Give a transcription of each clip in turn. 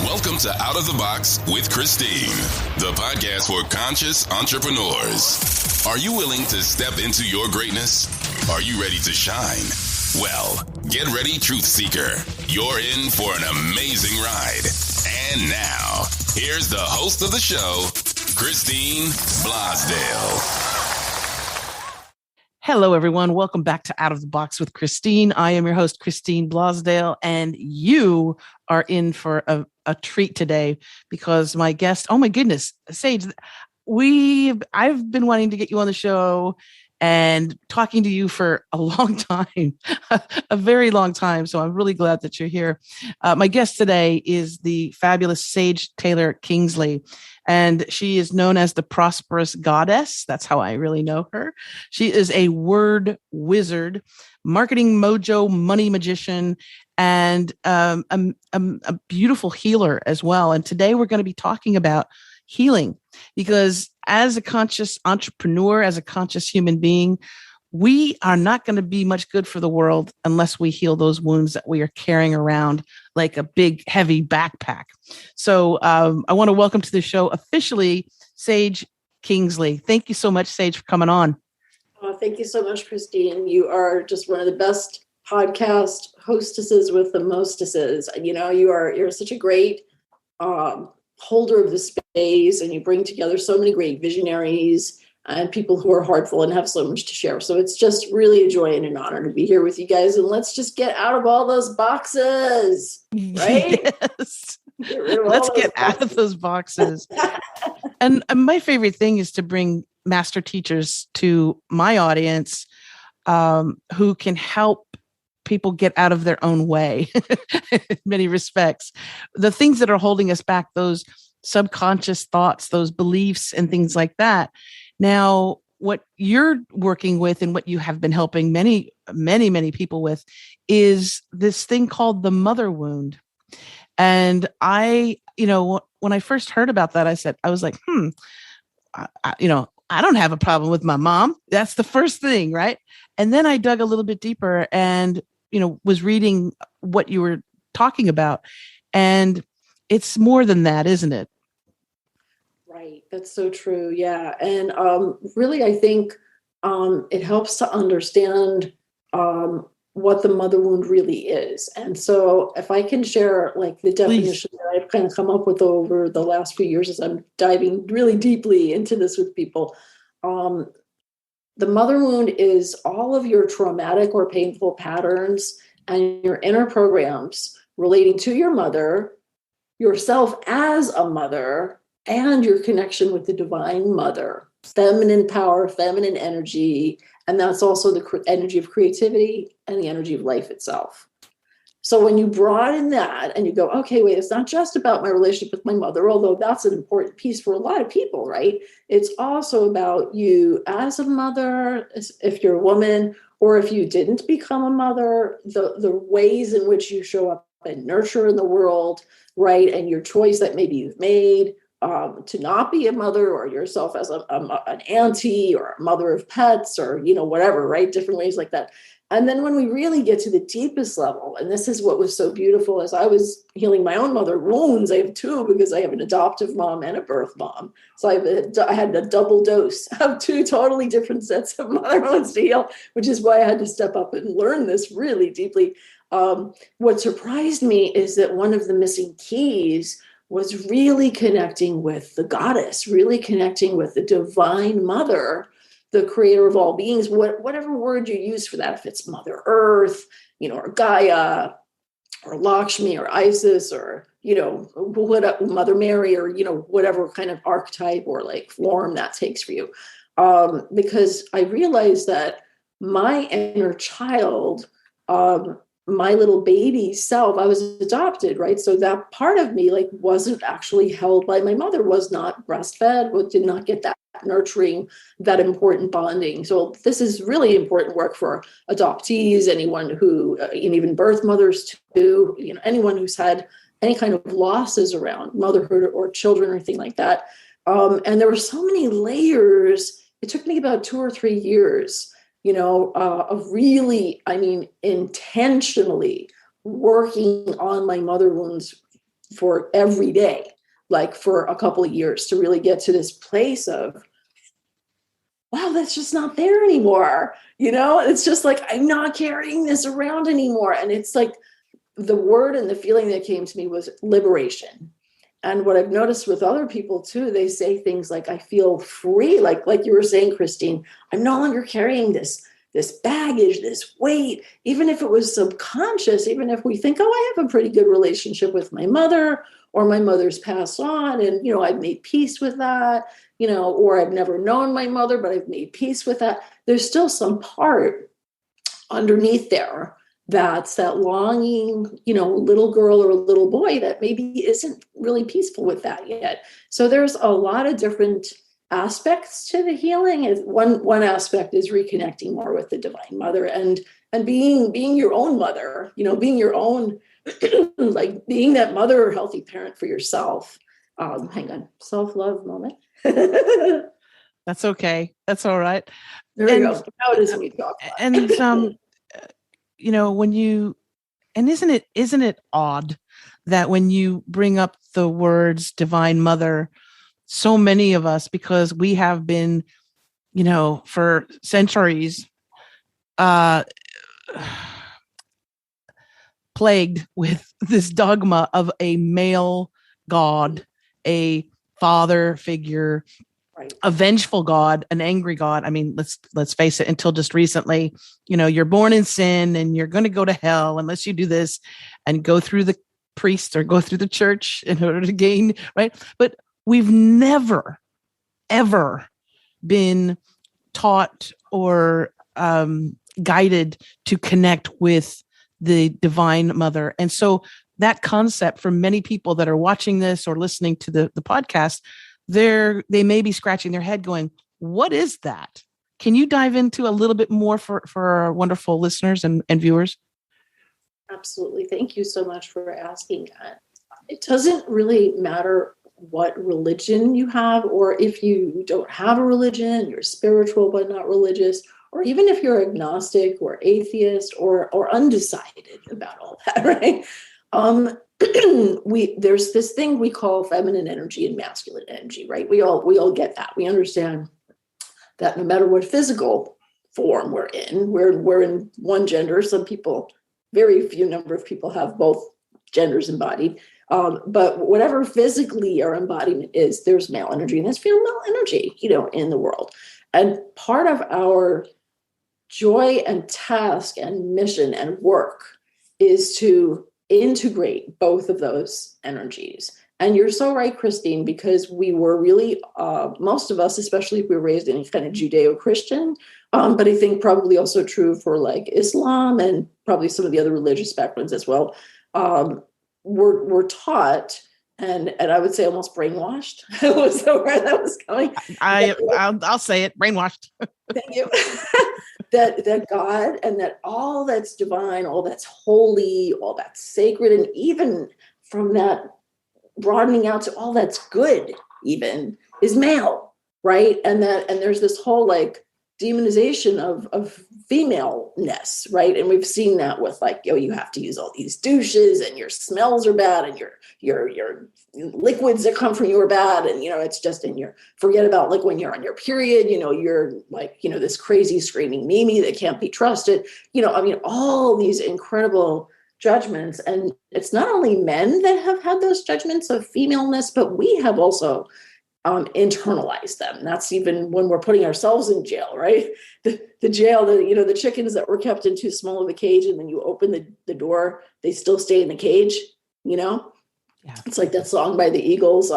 Welcome to Out of the Box with Christine, the podcast for conscious entrepreneurs. Are you willing to step into your greatness? Are you ready to shine? Well, get ready, Truth Seeker. You're in for an amazing ride. And now, here's the host of the show, Christine Blosdale. Hello, everyone. Welcome back to Out of the Box with Christine. I am your host, Christine Blosdale, and you are in for a treat today because my guest, oh my goodness, Sage, I've been wanting to get you on the show and talking to you for a long time, a very long time. So I'm really glad that you're here. My guest today is the fabulous Sage Taylor Kingsley, and she is known as the Prosperous Goddess. That's how I really know her. She is a word wizard, marketing mojo, money magician, and a beautiful healer as well. And today we're going to be talking about healing, because as a conscious entrepreneur, as a conscious human being, we are not going to be much good for the world unless we heal those wounds that we are carrying around like a big, heavy backpack. So I want to welcome to the show officially, Sage Kingsley. Thank you so much, Sage, for coming on. Oh, thank you so much, Christine. You are just one of the best podcast hostesses with the mostesses. You know, you're such a great holder of the space, and you bring together so many great visionaries and people who are heartful and have so much to share. So it's just really a joy and an honor to be here with you guys. And let's just get out of all those boxes, right? Yes. Let's get out of those boxes. And my favorite thing is to bring master teachers to my audience who can help people get out of their own way in many respects. The things that are holding us back, those subconscious thoughts, those beliefs and things like that. Now, what you're working with and what you have been helping many, many, many people with is this thing called the mother wound. And I, when I first heard about that, I was like, I don't have a problem with my mom. That's the first thing, right? And then I dug a little bit deeper and, was reading what you were talking about. And it's more than that, isn't it? Right. That's so true. Yeah. And really, I think it helps to understand what the mother wound really is. And so if I can share like the definition that I've kind of come up with over the last few years as I'm diving really deeply into this with people, the mother wound is all of your traumatic or painful patterns and your inner programs relating to your mother, yourself as a mother, and your connection with the divine mother, feminine power, feminine energy. And that's also the energy of creativity and the energy of life itself. So when you broaden that and you go, okay, wait, it's not just about my relationship with my mother, although that's an important piece for a lot of people, right? It's also about you as a mother, if you're a woman, or if you didn't become a mother, the ways in which you show up and nurture in the world, right? And your choice that maybe you've made to not be a mother, or yourself as an auntie or a mother of pets, or, whatever, right? Different ways like that. And then when we really get to the deepest level, and this is what was so beautiful, as I was healing my own mother wounds, I have two, because I have an adoptive mom and a birth mom. So I had a double dose of two totally different sets of mother wounds to heal, which is why I had to step up and learn this really deeply. What surprised me is that one of the missing keys was really connecting with the goddess, really connecting with the divine mother, the creator of all beings, whatever word you use for that, if it's Mother Earth, or Gaia, or Lakshmi, or Isis, or, Mother Mary, or, whatever kind of archetype or like form that takes for you. Because I realized that my inner child, my little baby self, I was adopted, right? So that part of me like wasn't actually held by my mother, was not breastfed, did not get that nurturing, that important bonding. So this is really important work for adoptees, anyone who, and even birth mothers too, anyone who's had any kind of losses around motherhood or children or anything like that. And there were so many layers. It took me about 2 or 3 years of really, intentionally working on my mother wounds for every day, like for a couple of years, to really get to this place of, wow, that's just not there anymore. It's just like, I'm not carrying this around anymore. And it's like the word and the feeling that came to me was liberation. And what I've noticed with other people too, they say things like, I feel free. Like you were saying, Christine, I'm no longer carrying this baggage, this weight, even if it was subconscious, even if we think, oh, I have a pretty good relationship with my mother, or my mother's passed on, and, I've made peace with that, or I've never known my mother, but I've made peace with that. There's still some part underneath there that's that longing, little girl or little boy that maybe isn't really peaceful with that yet. So there's a lot of different aspects to the healing. One aspect is reconnecting more with the Divine Mother and being your own mother, being your own, like being that mother or healthy parent for yourself. Hang on, self-love moment. That's okay. That's all right. There we go. Now it is me talking. And isn't it odd that when you bring up the words Divine Mother, so many of us, because we have been, for centuries, plagued with this dogma of a male god, a father figure, right, a vengeful god, an angry god. I mean, let's face it, until just recently, you're born in sin and you're going to go to hell unless you do this and go through the priest or go through the church in order to gain, right? But we've never, ever been taught or guided to connect with the Divine Mother. And so that concept, for many people that are watching this or listening to the podcast, they may be scratching their head going, what is that? Can you dive into a little bit more for our wonderful listeners and viewers? Absolutely. Thank you so much for asking that. It doesn't really matter what religion you have, or if you don't have a religion, you're spiritual but not religious, or even if you're agnostic or atheist or undecided about all that, right? There's this thing we call feminine energy and masculine energy, right? We all get that. We understand that no matter what physical form we're in one gender. Some people, very few number of people have both genders embodied. But whatever physically our embodiment is, there's male energy and there's female energy, in the world. And part of our joy and task and mission and work is to integrate both of those energies. And you're so right, Christine, because we were really, most of us, especially if we were raised in kind of Judeo-Christian, but I think probably also true for like Islam and probably some of the other religious backgrounds as well, we're taught, and I would say almost brainwashed was the word that was coming. I'll say it, brainwashed. Thank you. that God and that all that's divine, all that's holy, all that's sacred, and even from that broadening out to all that's good even is male, right? And there's this whole like demonization of femaleness, right? And we've seen that with like, you have to use all these douches and your smells are bad and your liquids that come from you are bad. And, it's just forget about like when you're on your period, you're like, this crazy screaming Mimi that can't be trusted, all these incredible judgments. And it's not only men that have had those judgments of femaleness, but we have also internalize them. And that's even when we're putting ourselves in jail, right? The jail, the chickens that were kept in too small of a cage, and then you open the door, they still stay in the cage, Yeah. It's like that song by the Eagles,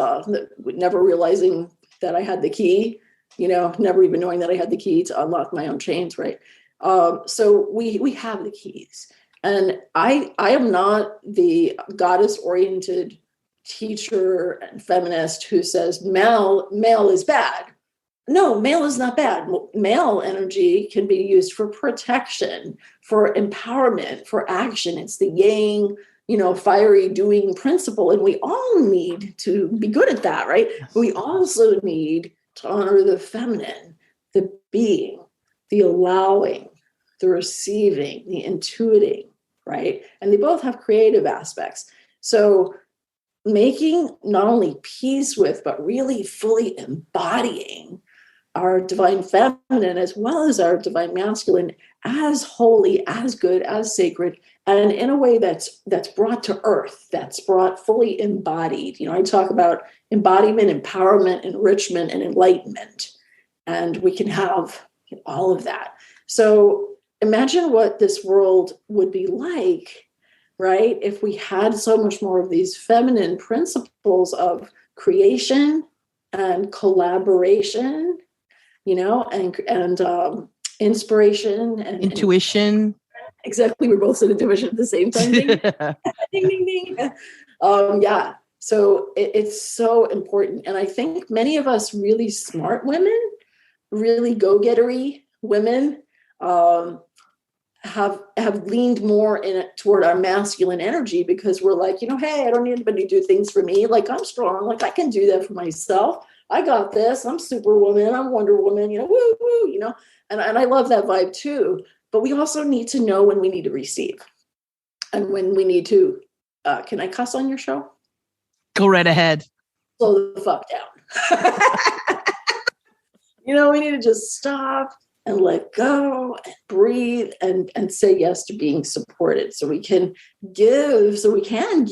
never realizing that I had the key, never even knowing that I had the key to unlock my own chains, right? So we have the keys. And I am not the goddess-oriented teacher and feminist who says male is bad. No, male is not bad. Male energy can be used for protection, for empowerment, for action. It's the yang, fiery doing principle. And we all need to be good at that, right? Yes. We also need to honor the feminine, the being, the allowing, the receiving, the intuiting, right? And they both have creative aspects. So making not only peace with, but really fully embodying our divine feminine as well as our divine masculine as holy, as good, as sacred, and in a way that's brought to earth, that's brought fully embodied. I talk about embodiment, empowerment, enrichment, and enlightenment, and we can have all of that. So imagine what this world would be like, right, if we had so much more of these feminine principles of creation and collaboration, and inspiration and intuition. Exactly. We're both said intuition at the same time. Ding, ding, ding, ding. Yeah. So it's so important. And I think many of us really smart women, really go-gettery women, have leaned more toward our masculine energy because we're like, hey, I don't need anybody to do things for me. Like, I'm strong. Like, I can do that for myself. I got this. I'm Superwoman. I'm Wonder Woman. Woo woo. And I love that vibe too. But we also need to know when we need to receive, and when we need to. Can I cuss on your show? Go right ahead. Slow the fuck down. We need to just stop and let go and breathe and say yes to being supported, so we can give, and we can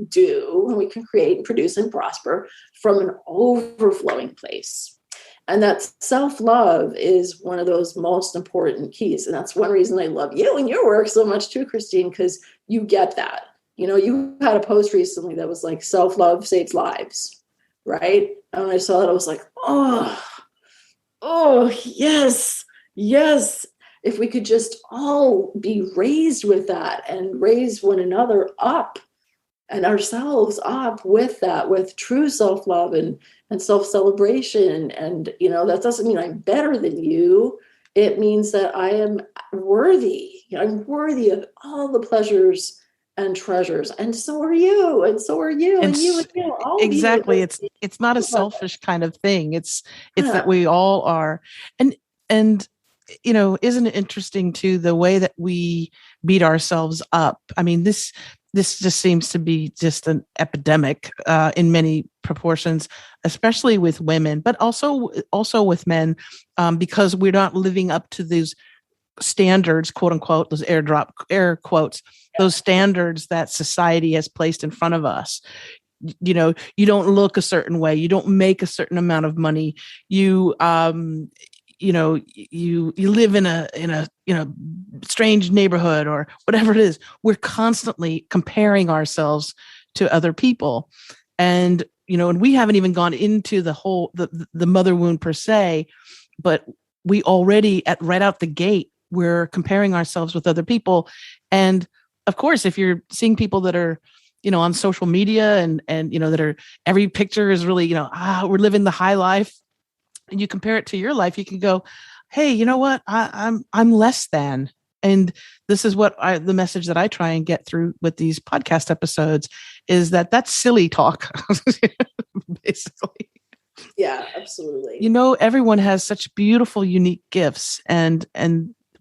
do, and we can create and produce and prosper from an overflowing place. And that self-love is one of those most important keys. And that's one reason I love you and your work so much too, Christine, because you get that. You had a post recently that was like, self-love saves lives, right? And when I saw that, I was like, oh, yes. If we could just all be raised with that and raise one another up and ourselves up with that, with true self-love and self-celebration. And, that doesn't mean I'm better than you. It means that I am worthy. I'm worthy of all the pleasures and treasures. And so are you. And so are you. And you and you. All exactly. of you. It's not a selfish kind of thing. It's that we all are. And isn't it interesting too, the way that we beat ourselves up? I mean, this just seems to be just an epidemic in many proportions, especially with women, but also with men, because we're not living up to these standards, quote unquote, those air quotes, those standards that society has placed in front of us. You don't look a certain way. You don't make a certain amount of money. You live in a strange neighborhood or whatever it is. We're constantly comparing ourselves to other people. And, and we haven't even gone into the mother wound per se, but we already right out the gate, we're comparing ourselves with other people. And of course, if you're seeing people that are, on social media and that are, every picture is really, we're living the high life, and you compare it to your life, you can go, hey, you know what? I'm less than. And this is what the message that I try and get through with these podcast episodes is that's silly talk, basically. Yeah, absolutely. Everyone has such beautiful, unique gifts, and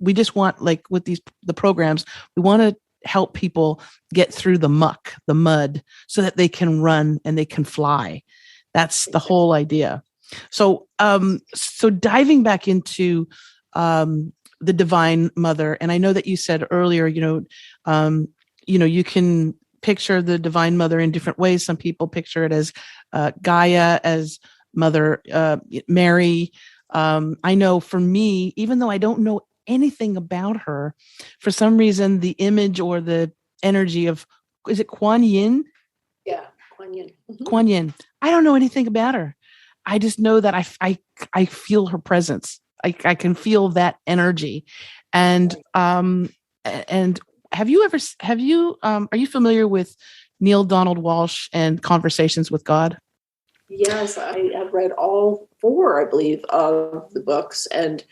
we just want, like with the programs, we want to help people get through the muck, the mud, so that they can run and they can fly. That's the whole idea. So diving back into the Divine Mother, and I know that you said earlier, you can picture the Divine Mother in different ways. Some people picture it as Gaia, as Mother Mary. I know for me, even though I don't know anything about her, for some reason, the image or the energy of, is it Kuan Yin? Yeah, Kuan Yin. Mm-hmm. Kuan Yin. I don't know anything about her. I just know that I feel her presence. I can feel that energy. And are you familiar with Neil Donald Walsh and Conversations with God? Yes, I have read all 4, I believe, of the books. And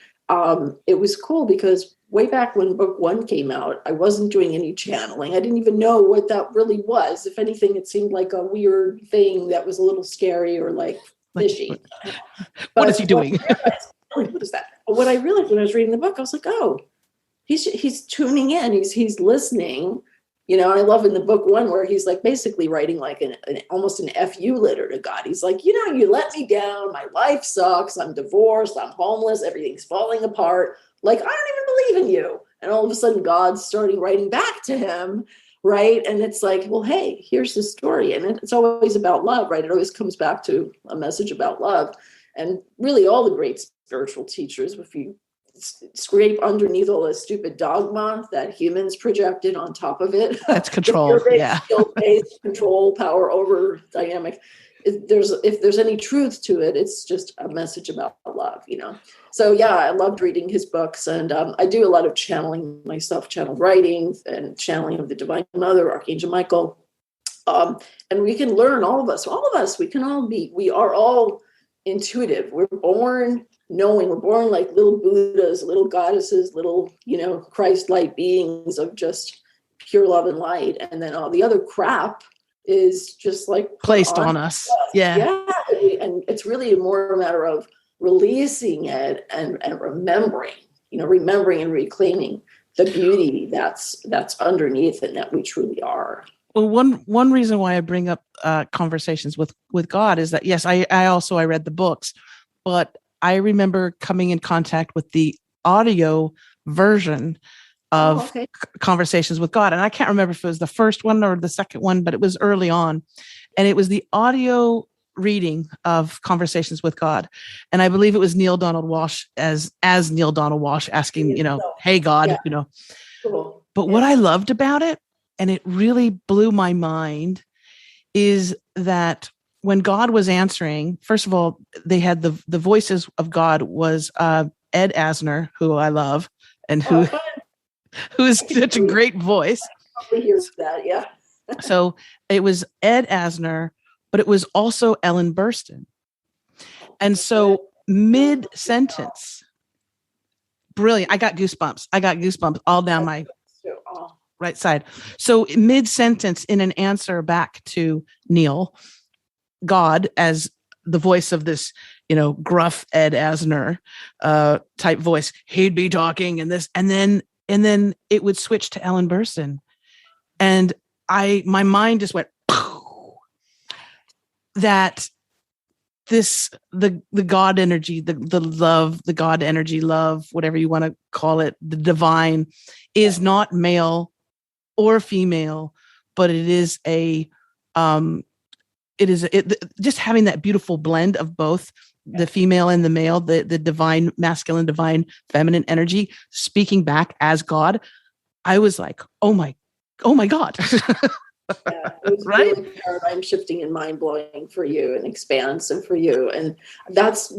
it was cool because way back when book 1 came out, I wasn't doing any channeling. I didn't even know what that really was. If anything, it seemed like a weird thing that was a little scary or like fishy. What is he doing? What is that? What I realized when I was reading the book, I was like, oh, he's tuning in. He's listening, And I love in the book one where he's like basically writing like almost an FU letter to God. He's like, you let me down. My life sucks. I'm divorced. I'm homeless. Everything's falling apart. Like, I don't even believe in you. And all of a sudden God's starting writing back to him. Right. And it's like, well, hey, here's the story. And it's always about love, right? It always comes back to a message about love. And really all the great spiritual teachers, if you scrape underneath all the stupid dogma that humans projected on top of it. That's control. Yeah. Skill-based control, power over dynamic. If there's any truth to it, it's just a message about love, So yeah, I loved reading his books, and I do a lot of channeling myself, channel writing and channeling of the Divine Mother, Archangel Michael. And we can learn, all of us, we are all intuitive. We're born knowing, we're born like little Buddhas, little goddesses, little, Christ-like beings of just pure love and light. And then all the other crap is just like placed on us. Yeah. And it's really more a matter of releasing it and remembering and reclaiming the beauty that's underneath and that we truly are. Well, one reason why I bring up conversations with God is that, yes, I read the books, but I remember coming in contact with the audio version of Conversations with God. And I can't remember if it was the first one or the second one, but it was early on. And it was the audio reading of Conversations with God. And I believe it was Neil Donald Walsh as Neil Donald Walsh asking, hey, God, Cool. But what I loved about it, and it really blew my mind, is that when God was answering, first of all, they had the voices of God was Ed Asner, who I love, and who is such a great voice. Probably hears that, yeah. So it was Ed Asner, but it was also Ellen Burstyn. And so mid-sentence, brilliant. I got goosebumps all down my right side. So mid-sentence, in an answer back to Neil, God as the voice of this, gruff Ed Asner type voice, he'd be talking and this, and then it would switch to Ellen Burstyn. And my mind just went, that the God energy, the love, the God energy, love, whatever you want to call it, the divine, is not male or female, but it is just having that beautiful blend of both the female and the male, the divine masculine, divine feminine energy speaking back as God. I was like, oh my God. Yeah, it was right? really paradigm shifting and mind blowing for you, and expansive for you. And that's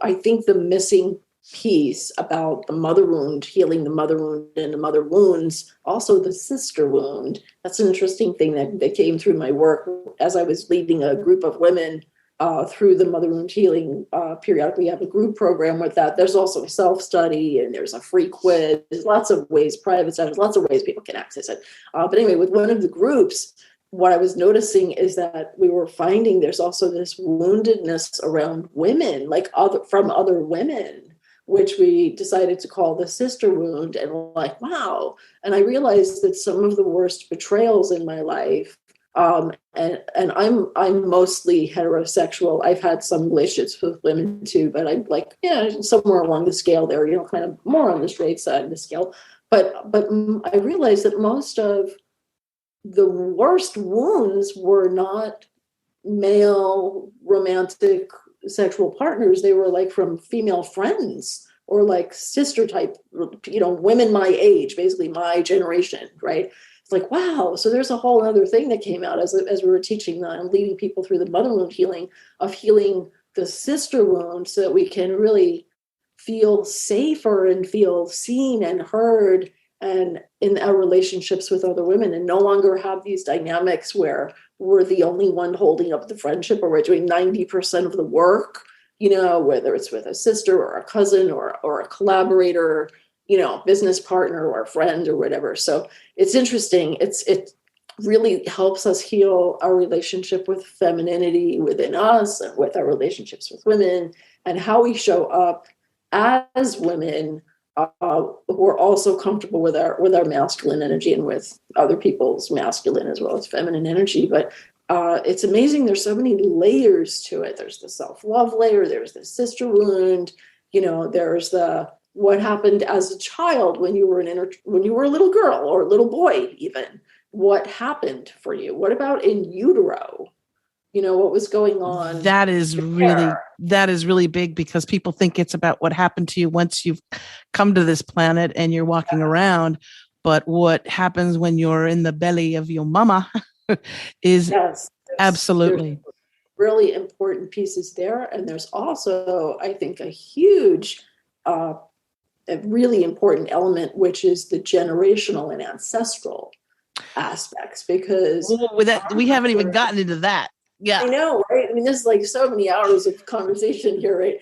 I think the missing piece about the mother wound, healing the mother wound and the mother wounds, also the sister wound. That's an interesting thing that came through my work as I was leading a group of women through the mother wound healing. Periodically have a group program with that. There's also a self-study, and there's a free quiz. There's lots of ways, private sessions, lots of ways people can access it. But anyway, with one of the groups, what I was noticing is that we were finding there's also this woundedness around women, from other women, which we decided to call the sister wound. And like, wow. And I realized that some of the worst betrayals in my life, and I'm mostly heterosexual. I've had some relationships with women too, but I'm like, somewhere along the scale there, kind of more on the straight side of the scale. But I realized that most of the worst wounds were not male romantic sexual partners. They were like from female friends or like sister type, women my age, basically my generation, right? It's like, wow. So there's a whole other thing that came out as we were teaching and leading people through the mother wound healing, of healing the sister wound, so that we can really feel safer and feel seen and heard, and in our relationships with other women, and no longer have these dynamics where we're the only one holding up the friendship, or we're doing 90% of the work, whether it's with a sister or a cousin or a collaborator, business partner or a friend or whatever. So it's interesting. It really helps us heal our relationship with femininity within us, and with our relationships with women, and how we show up as women, who are also comfortable with our masculine energy and with other people's masculine as well as feminine energy. But it's amazing. There's so many layers to it. There's the self-love layer. There's the sister wound. There's the what happened as a child when you were when you were a little girl or a little boy, even. What happened for you? What about in utero? What was going on? That is really big, because people think it's about what happened to you once you've come to this planet and you're walking around. But what happens when you're in the belly of your mama is absolutely there's really important pieces there. And there's also, I think, a huge, a really important element, which is the generational and ancestral aspects, because with that, we haven't even gotten into that. Yeah, I know, right? I mean, there's like so many hours of conversation here, right?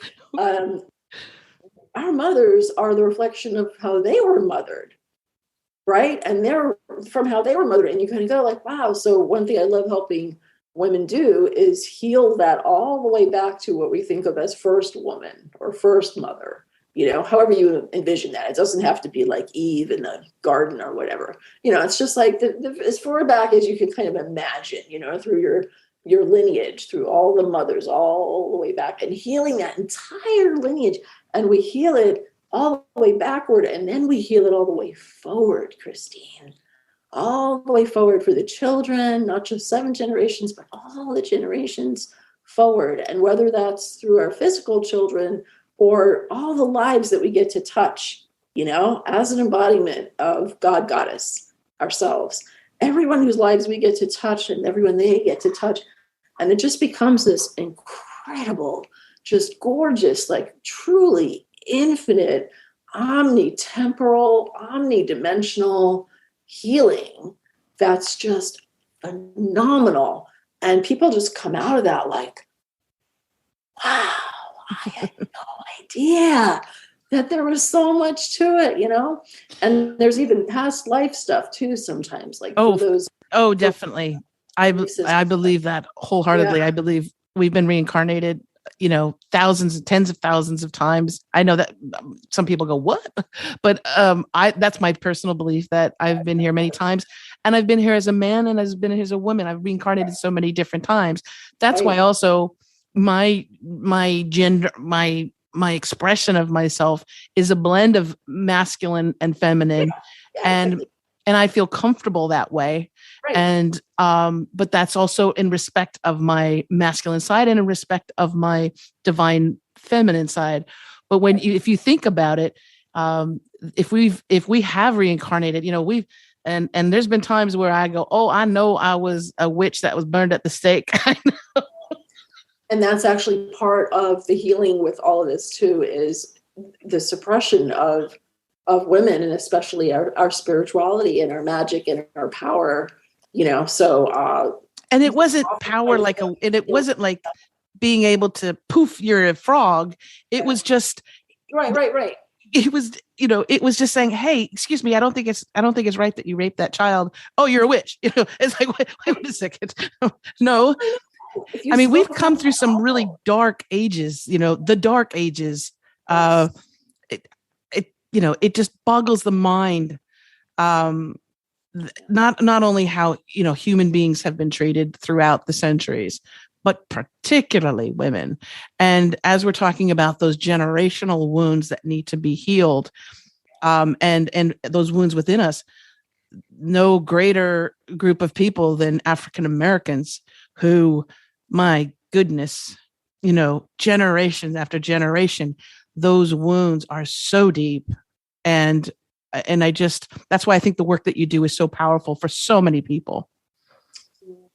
Our mothers are the reflection of how they were mothered, right? And they're from how they were mothered. And you kind of go like, wow. So one thing I love helping women do is heal that all the way back to what we think of as first woman or first mother. However you envision that. It doesn't have to be like Eve in the garden or whatever. It's just like as far back as you can kind of imagine, through your lineage, through all the mothers, all the way back, and healing that entire lineage. And we heal it all the way backward, and then we heal it all the way forward, Christine. All the way forward for the children, not just 7 generations, but all the generations forward. And whether that's through our physical children or all the lives that we get to touch, as an embodiment of God, Goddess, ourselves. Everyone whose lives we get to touch and everyone they get to touch. And it just becomes this incredible, just gorgeous, like truly infinite, omnitemporal, omnidimensional healing that's just phenomenal. And people just come out of that like, wow, I had no idea that there was so much to it, And there's even past life stuff too sometimes, like those. Oh, definitely. I believe that wholeheartedly. Yeah. I believe we've been reincarnated, thousands and tens of thousands of times. I know that some people go, what? But that's my personal belief that I've been here many times, and I've been here as a man and I've been here as a woman. I've reincarnated so many different times. That's why also my gender, my expression of myself is a blend of masculine and feminine. And I feel comfortable that way. Right. And, but that's also in respect of my masculine side and in respect of my divine feminine side. But if you think about it, if we have reincarnated, and there's been times where I go, oh, I know I was a witch that was burned at the stake. I know. And that's actually part of the healing with all of this too, is the suppression of women, and especially our spirituality and our magic and our power, so and it wasn't power and it wasn't like being able to poof, you're a frog. It was just right. It was, it was just saying, hey, excuse me, I don't think it's right that you raped that child. Oh, you're a witch. It's like, wait a second. No. I mean, we've come through some really dark ages, the dark ages. It just boggles the mind. Not only how, human beings have been treated throughout the centuries, but particularly women. And as we're talking about those generational wounds that need to be healed, and those wounds within us, no greater group of people than African Americans who, my goodness, generation after generation, those wounds are so deep. And that's why I think the work that you do is so powerful for so many people.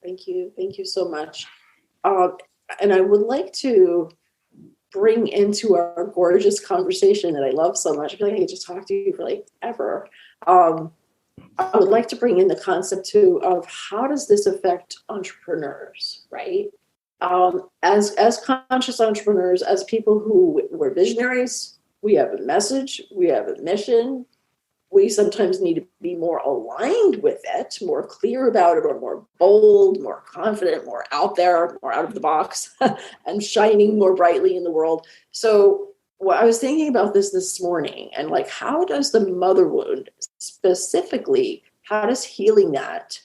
Thank you. Thank you so much. And I would like to bring into our gorgeous conversation that I love so much. I feel like I could just talk to you for like ever. I would like to bring in the concept too of how does this affect entrepreneurs, right? As conscious entrepreneurs, as people who were visionaries, we have a message, we have a mission. We sometimes need to be more aligned with it, more clear about it, or more bold, more confident, more out there, more out of the box, and shining more brightly in the world. So well, I was thinking about this morning, and like, how does the mother wound specifically, how does healing that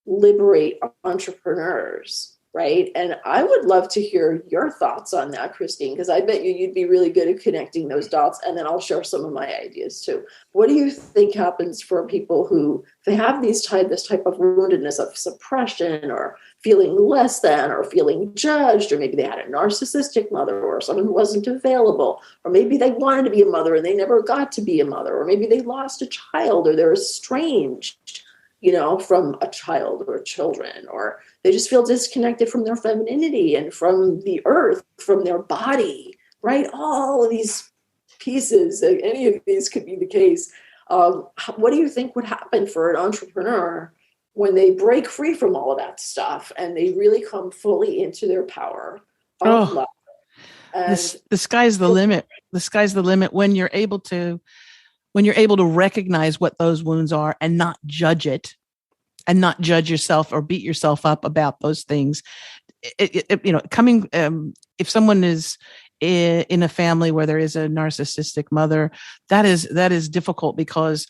liberate entrepreneurs? Right. And I would love to hear your thoughts on that, Christine, because I bet you'd be really good at connecting those dots. And then I'll share some of my ideas too. What do you think happens for people who they have this type of woundedness of suppression or feeling less than or feeling judged, or maybe they had a narcissistic mother or someone who wasn't available, or maybe they wanted to be a mother and they never got to be a mother, or maybe they lost a child or they're estranged, from a child or children, or they just feel disconnected from their femininity and from the earth, from their body, right? All of these pieces, any of these could be the case. What do you think would happen for an entrepreneur when they break free from all of that stuff and they really come fully into their power of love? And the sky's the limit. The sky's the limit when you're able to recognize what those wounds are and not judge it, and not judge yourself or beat yourself up about those things. If someone is in a family where there is a narcissistic mother, that is difficult, because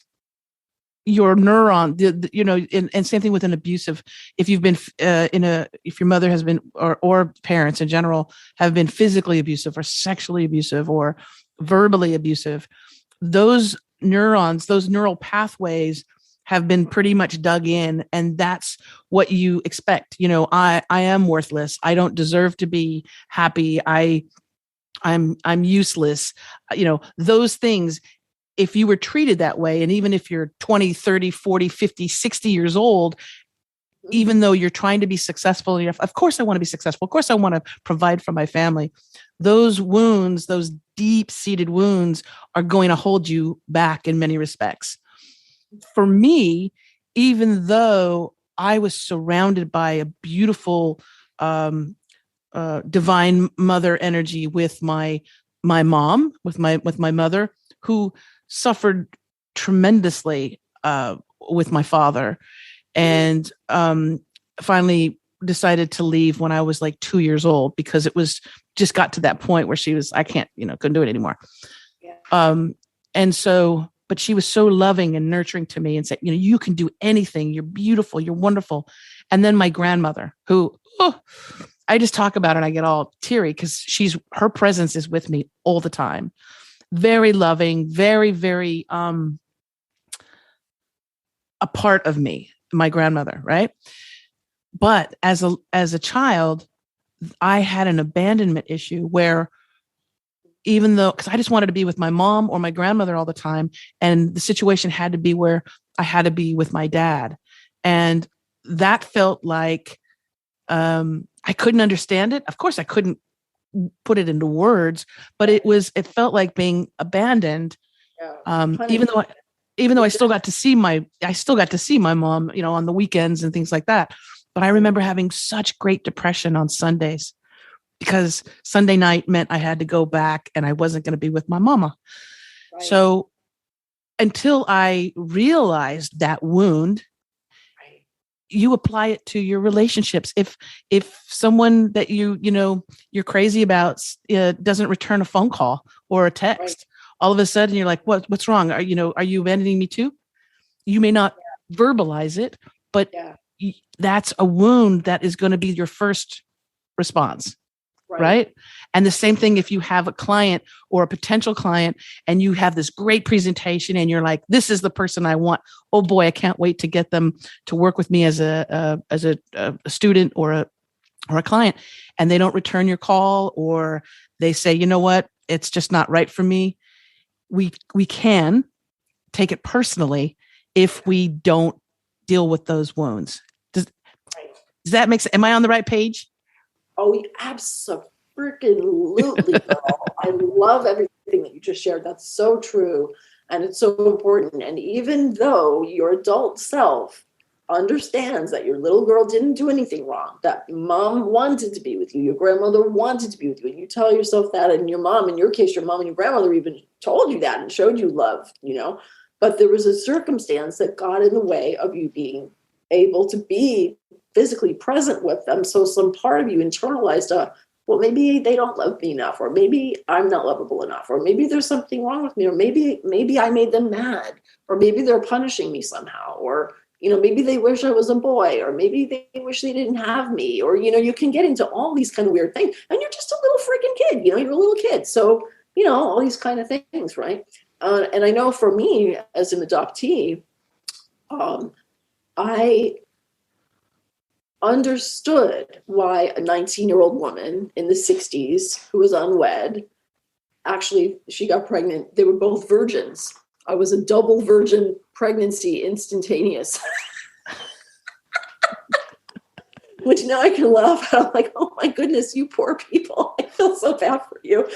your neuron, and same thing with an abusive. If you've been if your mother has been, or parents in general have been physically abusive or sexually abusive or verbally abusive, those neurons, those neural pathways have been pretty much dug in, and that's what you expect. I am worthless. I don't deserve to be happy. I'm useless. Those things, if you were treated that way, and even if you're 20, 30, 40, 50, 60 years old, even though you're trying to be successful, of course I want to be successful. Of course I want to provide for my family. Those wounds, those deep-seated wounds, are going to hold you back in many respects. For me, even though I was surrounded by a beautiful divine mother energy with my mom, with my mother, who suffered tremendously with my father, and finally decided to leave when I was like 2 years old, because it was just got to that point where she was, I can't, couldn't do it anymore. Yeah. And so, but she was so loving and nurturing to me and said, you can do anything. You're beautiful. You're wonderful. And then my grandmother, who, I just talk about it and I get all teary, because her presence is with me all the time. Very loving, very, very, a part of me, my grandmother. Right. But as a child, I had an abandonment issue where, even though, because I just wanted to be with my mom or my grandmother all the time, and the situation had to be where I had to be with my dad. And that felt like I couldn't understand it. Of course, I couldn't put it into words, but it felt like being abandoned. Even though I still got to see my mom, on the weekends and things like that. But I remember having such great depression on Sundays, because Sunday night meant I had to go back and I wasn't going to be with my mama. Right. So until I realized that wound, right, you apply it to your relationships. If someone that you're crazy about doesn't return a phone call or a text, right, all of a sudden you're like, what's wrong? Are you abandoning me too? You may not verbalize it, but that's a wound that is going to be your first response. Right. And the same thing if you have a client or a potential client and you have this great presentation and you're like, this is the person I want. Oh boy, I can't wait to get them to work with me as a student or a client. And they don't return your call, or they say, you know what, it's just not right for me. We can take it personally if we don't deal with those wounds. Does that make sense? Am I on the right page? Oh, absolutely, girl. I love everything that you just shared. That's so true. And it's so important. And even though your adult self understands that your little girl didn't do anything wrong, that mom wanted to be with you, your grandmother wanted to be with you, and you tell yourself that, and your mom, in your case, your mom and your grandmother even told you that and showed you love, but there was a circumstance that got in the way of you being able to be physically present with them. So some part of you internalized well, maybe they don't love me enough, or maybe I'm not lovable enough, or maybe there's something wrong with me, or maybe I made them mad, or maybe they're punishing me somehow, or, maybe they wish I was a boy, or maybe they wish they didn't have me, or, you can get into all these kind of weird things, and you're just a little freaking kid, you're a little kid. So, all these kind of things, right? And I know for me as an adoptee, I understood why a 19-year-old woman in the 60s who was unwed, actually, she got pregnant. They were both virgins. I was a double virgin pregnancy, instantaneous. Which now I can laugh at. I'm like, oh my goodness, you poor people. I feel so bad for you.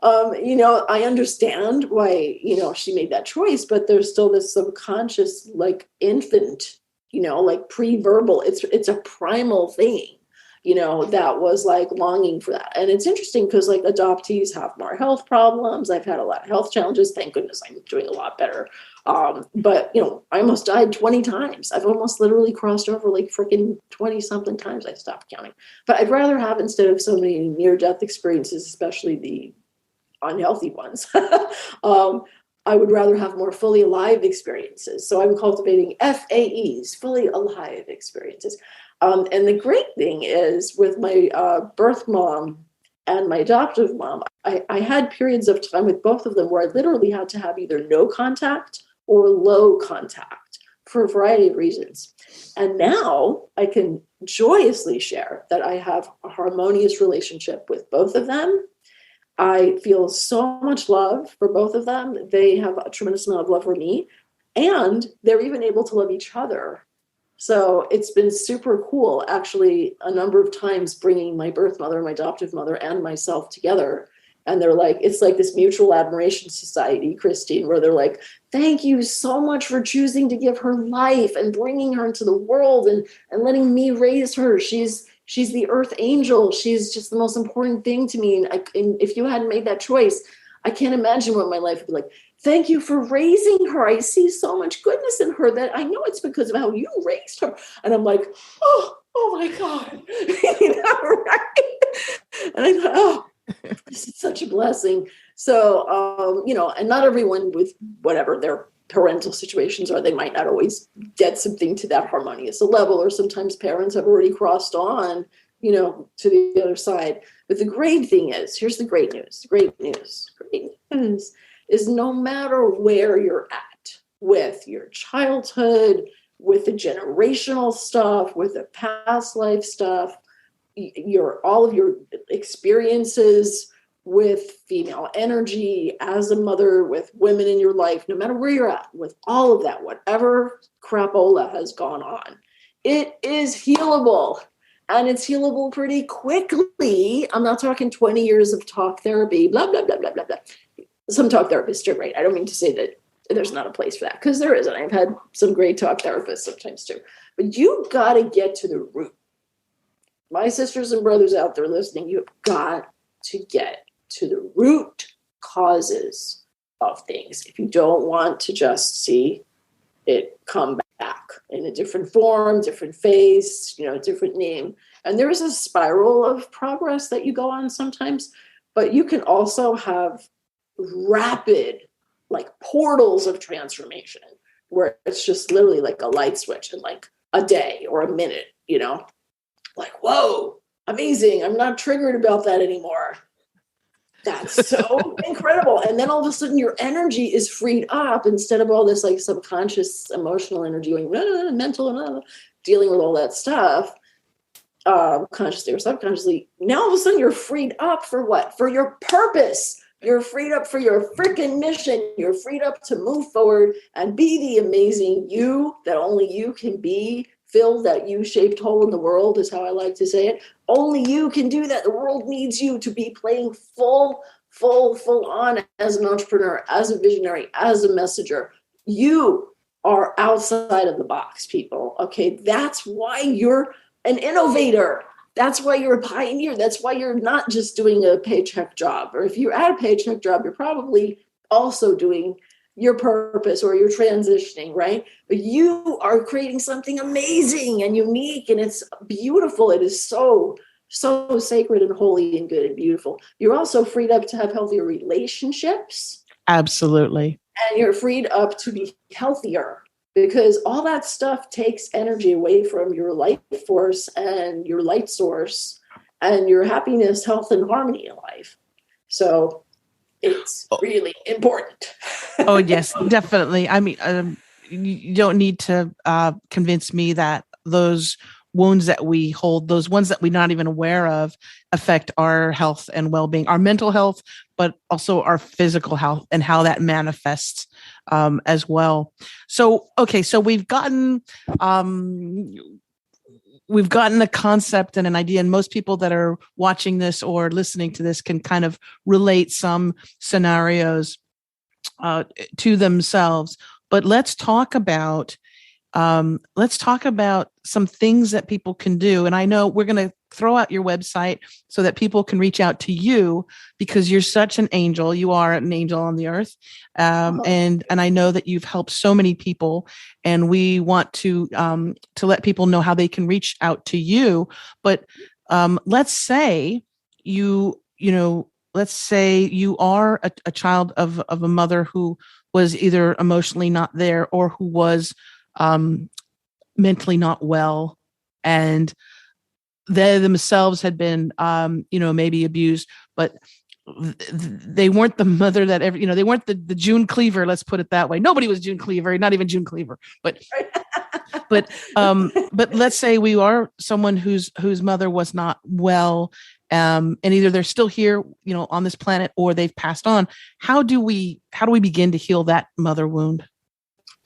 I understand why, she made that choice, but there's still this subconscious, like, infant, like pre-verbal. It's a primal thing, that was like longing for that. And it's interesting because like adoptees have more health problems. I've had a lot of health challenges. Thank goodness I'm doing a lot better. But I almost died 20 times. I've almost literally crossed over like freaking 20 something times. I stopped counting. But I'd rather have, instead of so many near-death experiences, especially the unhealthy ones, I would rather have more fully alive experiences. So I'm cultivating FAEs, fully alive experiences. And the great thing is with my birth mom and my adoptive mom, I had periods of time with both of them where I literally had to have either no contact or low contact for a variety of reasons. And now I can joyously share that I have a harmonious relationship with both of them. I feel so much love for both of them. They have a tremendous amount of love for me, and they're even able to love each other. So it's been super cool, actually, a number of times bringing my birth mother, my adoptive mother, and myself together. And they're like, it's like this mutual admiration society, Christine, where they're like, thank you so much for choosing to give her life and bringing her into the world and letting me raise her. She's the earth angel. She's just the most important thing to me. And if you hadn't made that choice, I can't imagine what my life would be like. Thank you for raising her. I see so much goodness in her that I know it's because of how you raised her. And I'm like, oh my God. Right? And I thought, oh, this is such a blessing. So, and not everyone with whatever their parental situations are, they might not always get something to that harmonious a level, or sometimes parents have already crossed on, to the other side. But the great thing is, here's the great news. The great news is no matter where you're at with your childhood, with the generational stuff, with the past life stuff, all of your experiences with female energy as a mother, with women in your life, no matter where you're at, with all of that, whatever crapola has gone on, it is healable. And it's healable pretty quickly. I'm not talking 20 years of talk therapy, blah, blah, blah, blah, blah, blah. Some talk therapists are great. I don't mean to say that there's not a place for that, because there isn't. I've had some great talk therapists sometimes too. But you got to get to the root. My sisters and brothers out there listening, you've got to get to the root causes of things. If you don't want to just see it come back in a different form, different face, different name. And there is a spiral of progress that you go on sometimes, but you can also have rapid, like portals of transformation, where it's just literally like a light switch in like a day or a minute, like, whoa, amazing. I'm not triggered about that anymore. That's so incredible. And then all of a sudden your energy is freed up, instead of all this like subconscious emotional energy going mental, dealing with all that stuff, consciously or subconsciously. Now all of a sudden you're freed up for what? For your purpose. You're freed up for your freaking mission. You're freed up to move forward and be the amazing you that only you can be. Fill that U-shaped hole in the world is how I like to say it. Only you can do that. The world needs you to be playing full on as an entrepreneur, as a visionary, as a messenger. You are outside of the box, people. Okay, that's why you're an innovator. That's why you're a pioneer. That's why you're not just doing a paycheck job. Or if you're at a paycheck job, you're probably also doing your purpose, or you're transitioning, right? But you are creating something amazing and unique, and it's beautiful. It is so so sacred and holy and good and beautiful. You're also freed up to have healthier relationships. Absolutely. And you're freed up to be healthier, because all that stuff takes energy away from your life force and your light source and your happiness, health, and harmony in life. So it's really important. Oh, yes, definitely. I mean, you don't need to convince me that those wounds that we hold, those ones that we're not even aware of, affect our health and well-being, our mental health, but also our physical health and how that manifests as well. So, okay, so we've gotten a concept and an idea, and most people that are watching this or listening to this can kind of relate some scenarios to themselves. But let's talk about some things that people can do. And I know we're going to throw out your website so that people can reach out to you, because you're such an angel. You are an angel on the earth. And I know that you've helped so many people, and we want to let people know how they can reach out to you. But let's say let's say you are a child of a mother who was either emotionally not there or who was mentally not well, and they themselves had been, maybe abused, but they weren't the mother that ever, they weren't the June Cleaver. Let's put it that way. Nobody was June Cleaver, not even June Cleaver, but let's say we are someone whose mother was not well, and either they're still here, on this planet, or they've passed on. How do we begin to heal that mother wound?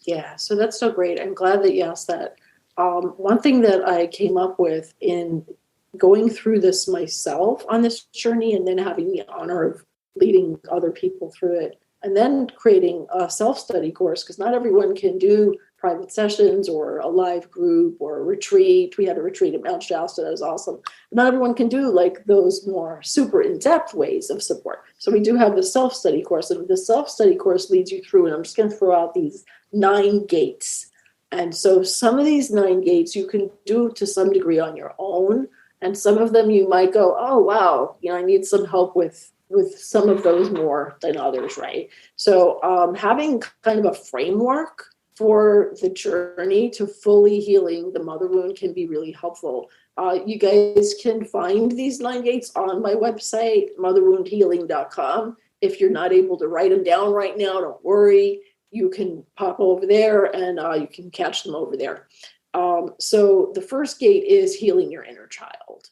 Yeah, so that's so great. I'm glad that you asked that. One thing that I came up with in going through this myself on this journey, and then having the honor of leading other people through it, and then creating a self-study course, because not everyone can do private sessions or a live group or a retreat. We had a retreat at Mount Shasta. That was awesome. Not everyone can do like those more super in-depth ways of support. So we do have the self-study course, and the self-study course leads you through, and I'm just going to throw out these 9 gates. And so some of these 9 gates you can do to some degree on your own. And some of them you might go, oh, wow, I need some help with some of those more than others, right? So having kind of a framework for the journey to fully healing the mother wound can be really helpful. You guys can find these 9 gates on my website, motherwoundhealing.com. If you're not able to write them down right now, don't worry. You can pop over there and you can catch them over there. So the first gate is healing your inner child.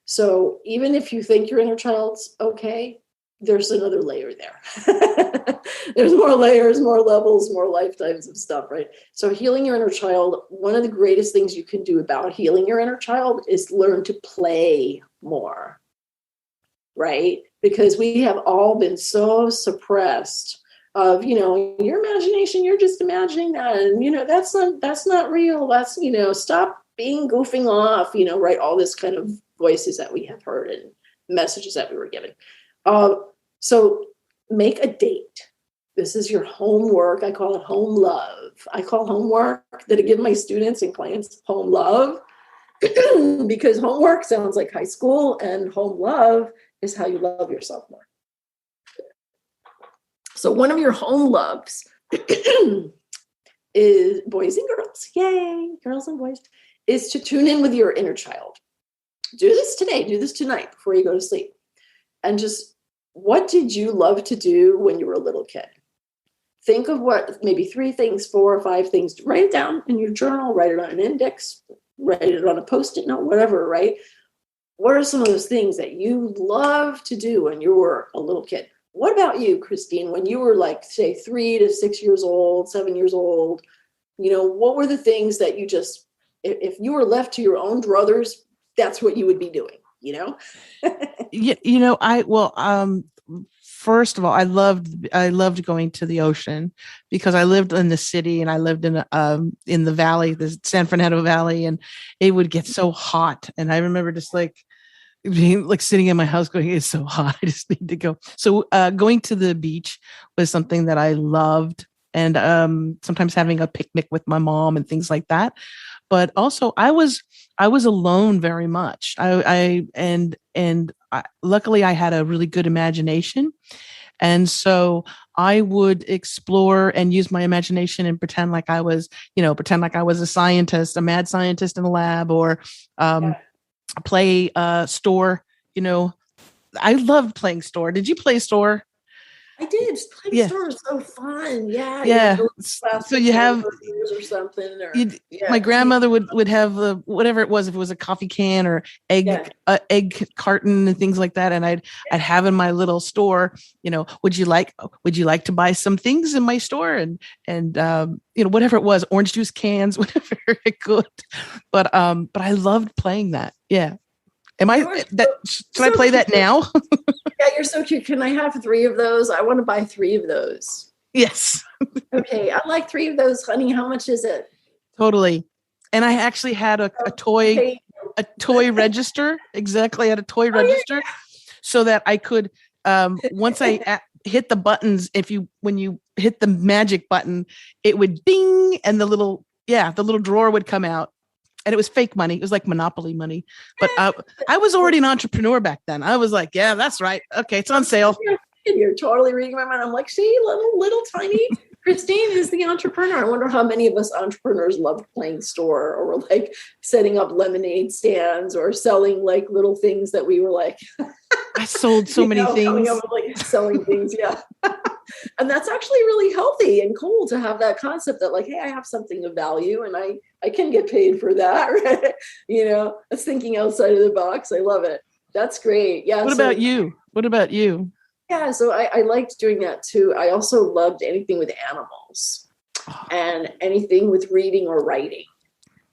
So even if you think your inner child's okay, there's another layer there. There's more layers, more levels, more lifetimes of stuff, right? So healing your inner child, one of the greatest things you can do about healing your inner child is learn to play more, right? Because we have all been so suppressed of, your imagination, you're just imagining that. And, that's not real. That's, stop being goofing off, right? All this kind of voices that we have heard and messages that we were given. So make a date. This is your homework. I call it home love. I call homework that I give my students and clients home love because homework sounds like high school, and home love is how you love yourself more. So one of your home loves is boys and girls. Yay, girls and boys. Is to tune in with your inner child. Do this today. Do this tonight before you go to sleep. And just, what did you love to do when you were a little kid? Think of what, maybe 3 things, 4 or 5 things. Write it down in your journal. Write it on an index. Write it on a Post-it note, whatever, right? What are some of those things that you love to do when you were a little kid? What about you, Christine, when you were like, say, 3 to 6 years old, 7 years old? What were the things that you just, if you were left to your own druthers, that's what you would be doing, First of all, I loved going to the ocean because I lived in the city and I lived in the valley, the San Fernando Valley, and it would get so hot. And I remember just being sitting in my house going, it's so hot, I just need to go. So going to the beach was something that I loved, and sometimes having a picnic with my mom and things like that. but also I was alone very much. Luckily I had a really good imagination. And so I would explore and use my imagination and pretend like I was a scientist, a mad scientist in a lab, or play store. I loved playing store. Did you play store? I did. Playing store was so fun. Yeah. Yeah. So you have or something. My grandmother would have whatever it was, if it was a coffee can or egg carton and things like that, and I'd have in my little store. Would you like to buy some things in my store, and whatever it was, orange juice cans, whatever I could. But I loved playing that. Yeah. Should I play that now? Yeah, you're so cute. Can I have 3 of those? I want to buy 3 of those. Yes. Okay, I like 3 of those, honey. How much is it? Totally. And I actually had a toy register. Exactly, I had a toy register, so that I could once I hit the buttons, when you hit the magic button, it would ding, and the little drawer would come out. And it was fake money. It was like Monopoly money. But I was already an entrepreneur back then. I was like, yeah, that's right. Okay, it's on sale. You're totally reading my mind. I'm like, see, little tiny Christine is the entrepreneur. I wonder how many of us entrepreneurs loved playing store, or were like setting up lemonade stands, or selling like little things that we were like. I sold so many things. Coming up with like selling things, yeah. And that's actually really healthy and cool to have that concept that like, hey, I have something of value and I can get paid for that, right? That's thinking outside of the box. I love it. That's great. Yeah. What about you? Yeah. So I liked doing that too. I also loved anything with animals and anything with reading or writing.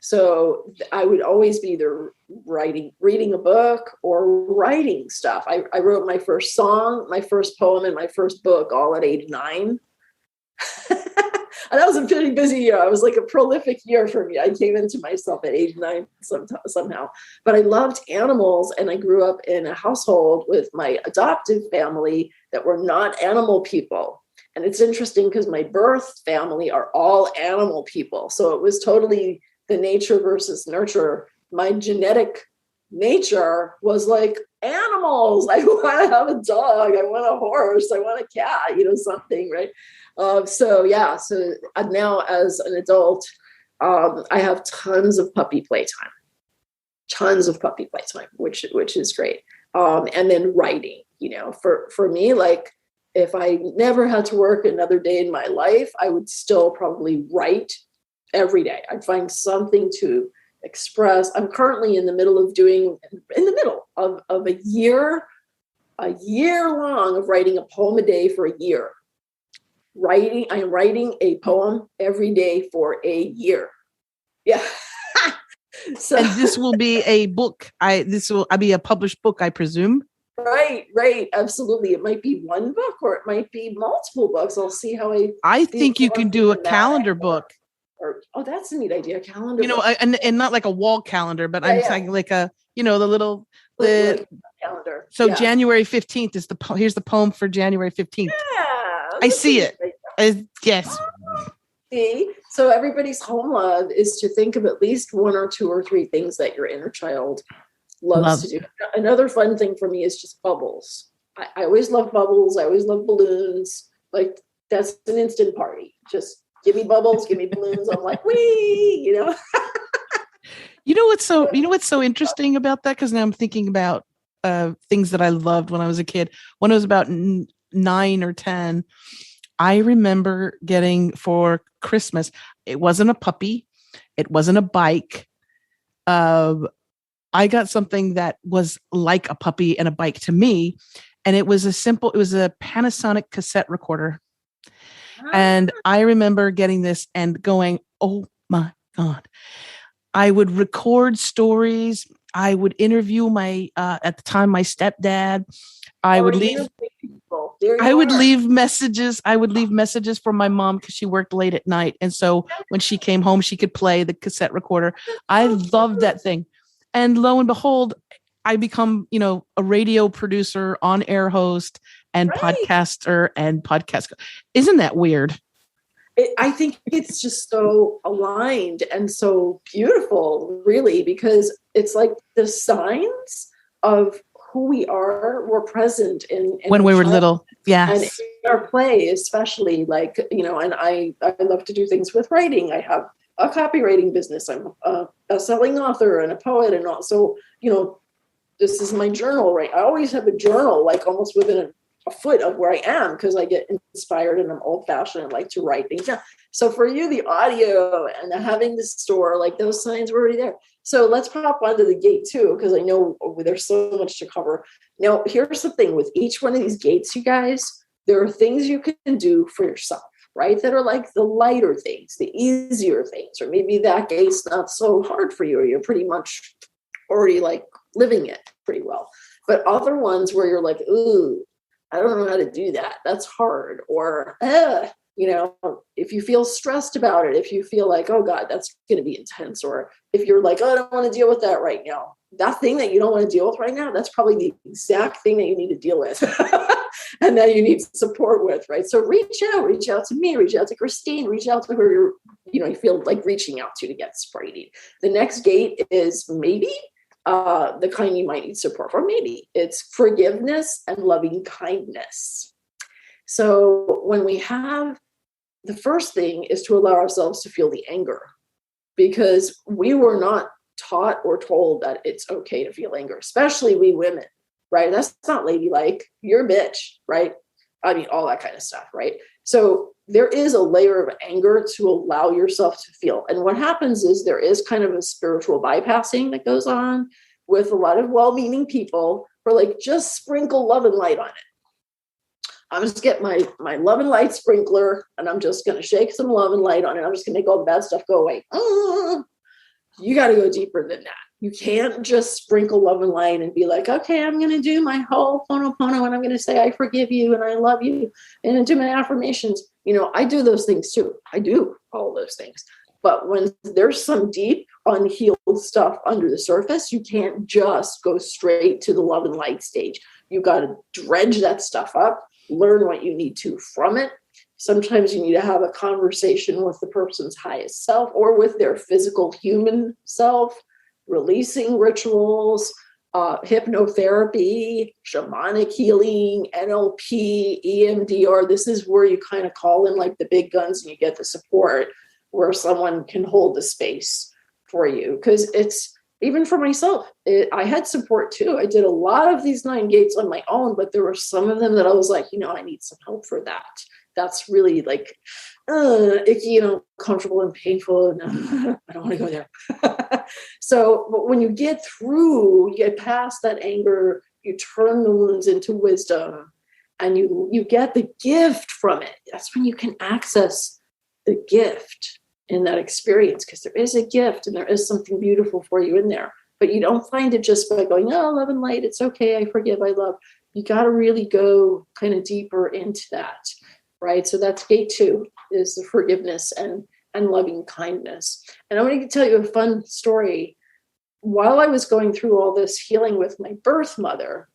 So I would always be either reading a book or writing stuff. I wrote my first song, my first poem, and my first book all at age 9. And that was a pretty busy year. I was like a prolific year for me. I came into myself at age 9 somehow. But I loved animals, and I grew up in a household with my adoptive family that were not animal people. And it's interesting because my birth family are all animal people. So it was totally the nature versus nurture. My genetic nature was like animals. I want to have a dog. I want a horse. I want a cat, something, right? So now as an adult, I have tons of puppy playtime, which is great. And then writing, for me, like if I never had to work another day in my life, I would still probably write every day. I'd find something to express. I'm currently in the middle of a year long of writing a poem a day for a year. I am writing a poem every day for a year. Yeah. So, and this will be a book. This will be a published book, I presume. Right. Absolutely. It might be one book or it might be multiple books. I'll see how I think you can do a calendar book. That's a neat idea. Calendar. And not like a wall calendar, but I'm saying like the little calendar. So January 15th is here's the poem for January 15th. Yeah. I see it. Yes. See, so everybody's home love is to think of at least 1 or 2 or 3 things that your inner child loves to do. Another fun thing for me is just bubbles. I always love bubbles. I always love balloons. Like that's an instant party. Just give me bubbles, give me balloons. I'm like, wee, what's so interesting about that? Because now I'm thinking about things that I loved when I was a kid. When I was about 9 or 10, I remember getting for Christmas, it wasn't a puppy, it wasn't a bike. I got something that was like a puppy and a bike to me. And it was a Panasonic cassette recorder. And I remember getting this and going, oh my God. I would record stories. I would interview at the time, my stepdad. I would leave messages. I would leave messages for my mom because she worked late at night. And so when she came home, she could play the cassette recorder. I loved that thing. And lo and behold, I become, a radio producer, on-air host, and podcaster and podcast. Isn't that weird? I think it's just so aligned and so beautiful, really, because it's like the signs of who we are were present in when we were little. And Yes. in our play, especially, like, and I love to do things with writing. I have a copywriting business. I'm a selling author and a poet, and also, this is my journal, right? I always have a journal, like almost within a foot of where I am, because I get inspired and I'm old fashioned and like to write things down. So for you, the audio and having the store, like those signs were already there. So let's pop onto the gate too, because I know there's so much to cover. Now, here's the thing with each one of these gates, you guys, there are things you can do for yourself, right? That are like the lighter things, the easier things, or maybe that gate's not so hard for you, or you're pretty much already like living it pretty well. But other ones where you're like, ooh, I don't know how to do that. That's hard. Or, if you feel stressed about it, if you feel like, oh God, that's going to be intense. Or if you're like, oh, I don't want to deal with that right now. That thing that you don't want to deal with right now, that's probably the exact thing that you need to deal with and that you need support with, right? So reach out to me, reach out to Christine, reach out to who you feel like reaching out to get support you need. The next gate is maybe the kind you might need support for. Maybe it's forgiveness and loving kindness. So when we have, the first thing is to allow ourselves to feel the anger, because we were not taught or told that it's okay to feel anger, especially we women, right? That's not ladylike. You're a bitch, right? I mean, all that kind of stuff, right? So there is a layer of anger to allow yourself to feel. And what happens is there is kind of a spiritual bypassing that goes on with a lot of well-meaning people who are like, just sprinkle love and light on it. I'm just get my love and light sprinkler, and I'm just going to shake some love and light on it. I'm just going to make all the bad stuff go away. You got to go deeper than that. You can't just sprinkle love and light and be like, okay, I'm going to do my whole Ho'oponopono, and I'm going to say, I forgive you and I love you, and do my affirmations. I do those things too. I do all those things. But when there's some deep unhealed stuff under the surface, you can't just go straight to the love and light stage. You got to dredge that stuff up, learn what you need to from it. Sometimes you need to have a conversation with the person's highest self or with their physical human self, releasing rituals, hypnotherapy, shamanic healing, NLP, EMDR. This is where you kind of call in like the big guns and you get the support where someone can hold the space for you. Because it's, even for myself, I had support too. I did a lot of these 9 gates on my own, but there were some of them that I was like, I need some help for that. That's really like icky, comfortable and painful. And I don't want to go there. So, but when you get past that anger, you turn the wounds into wisdom, and you get the gift from it. That's when you can access the gift in that experience, because there is a gift and there is something beautiful for you in there. But you don't find it just by going, oh, love and light, it's okay, I forgive, I love. You got to really go kind of deeper into that, right? So that's gate 2, is the forgiveness and loving kindness. And I'm going to tell you a fun story. While I was going through all this healing with my birth mother,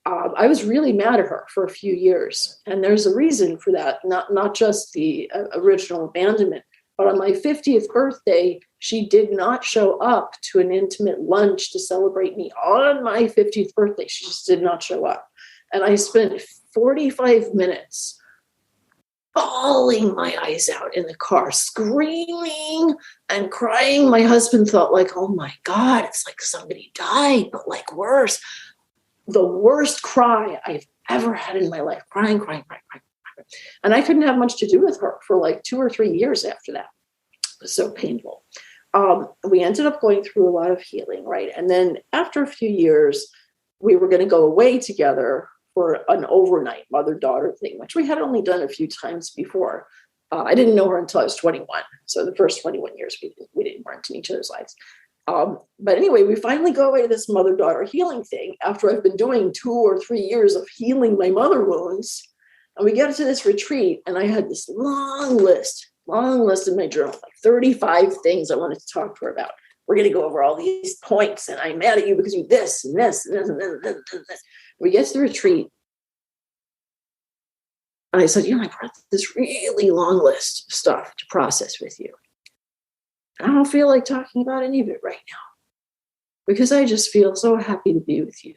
I was really mad at her for a few years. And there's a reason for that, not just the original abandonment. But on my 50th birthday, she did not show up to an intimate lunch to celebrate me on my 50th birthday. She just did not show up. And I spent 45 minutes bawling my eyes out in the car, screaming and crying. My husband thought like, oh my God, it's like somebody died, but like worse. The worst cry I've ever had in my life, crying. And I couldn't have much to do with her for like 2 or 3 years after that. It was so painful. We ended up going through a lot of healing, right? And then after a few years, we were going to go away together for an overnight mother-daughter thing, which we had only done a few times before. I didn't know her until I was 21. So the first 21 years, we weren't in each other's lives. But anyway, we finally go away to this mother-daughter healing thing after I've been doing 2 or 3 years of healing my mother wounds. And we get to this retreat, and I had this long list in my journal, like 35 things I wanted to talk to her about. We're going to go over all these points, and I'm mad at you because you this and this and this and this and this. We get to the retreat. And I said, I brought this really long list of stuff to process with you. I don't feel like talking about any of it right now because I just feel so happy to be with you.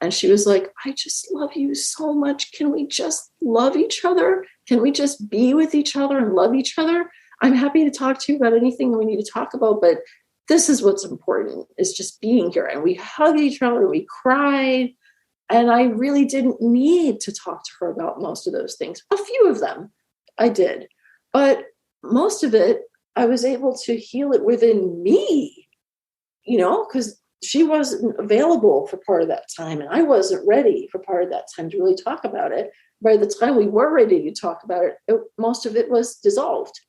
And she was like, I just love you so much. Can we just love each other? Can we just be with each other and love each other? I'm happy to talk to you about anything that we need to talk about, but this is what's important, is just being here. And we hugged each other, we cried. And I really didn't need to talk to her about most of those things. A few of them I did, but most of it, I was able to heal it within me, because she wasn't available for part of that time. And I wasn't ready for part of that time to really talk about it. By the time we were ready to talk about it, most of it was dissolved.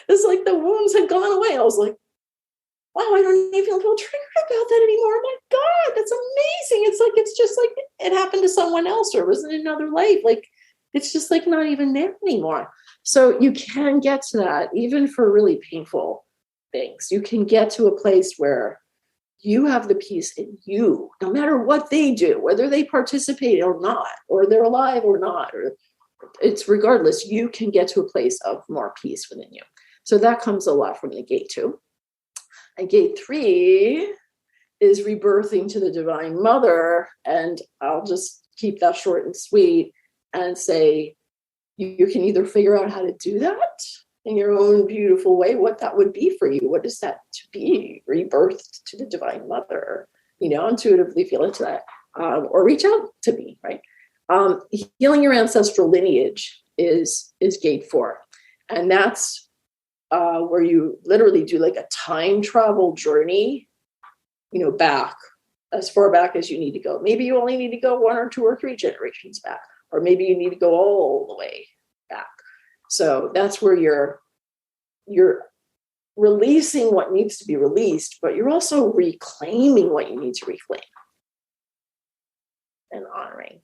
It's like the wounds had gone away. I was like, wow, I don't even feel triggered about that anymore. Oh my God, that's amazing. It's just like it happened to someone else, or it was in another life. Like, it's just like not even there anymore. So you can get to that, even for really painful things. You can get to a place where you have the peace in you, no matter what they do, whether they participate or not, or they're alive or not, or it's regardless, you can get to a place of more peace within you. So that comes a lot from the gate 2. And gate 3 is rebirthing to the Divine Mother. And I'll just keep that short and sweet and say, you can either figure out how to do that in your own beautiful way, what that would be for you. What is that to be rebirthed to the Divine Mother? Intuitively feel into that, or reach out to me, right? Healing your ancestral lineage is gate 4. And that's where you literally do like a time travel journey, back as far back as you need to go. Maybe you only need to go 1 or 2 or 3 generations back, or maybe you need to go all the way back. So that's where you're releasing what needs to be released, but you're also reclaiming what you need to reclaim and honoring.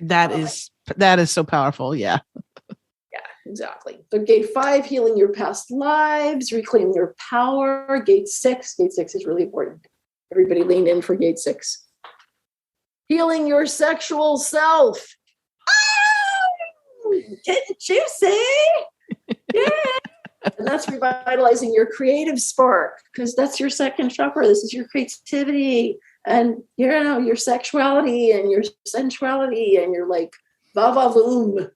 That is so powerful. Yeah. Yeah, exactly. So gate 5, healing your past lives, reclaiming your power. Gate 6 is really important. Everybody lean in for gate 6. Healing your sexual self. Oh, getting juicy. Yeah. And that's revitalizing your creative spark, because that's your second chakra. This is your creativity and your sexuality and your sensuality and your like va-va-voom.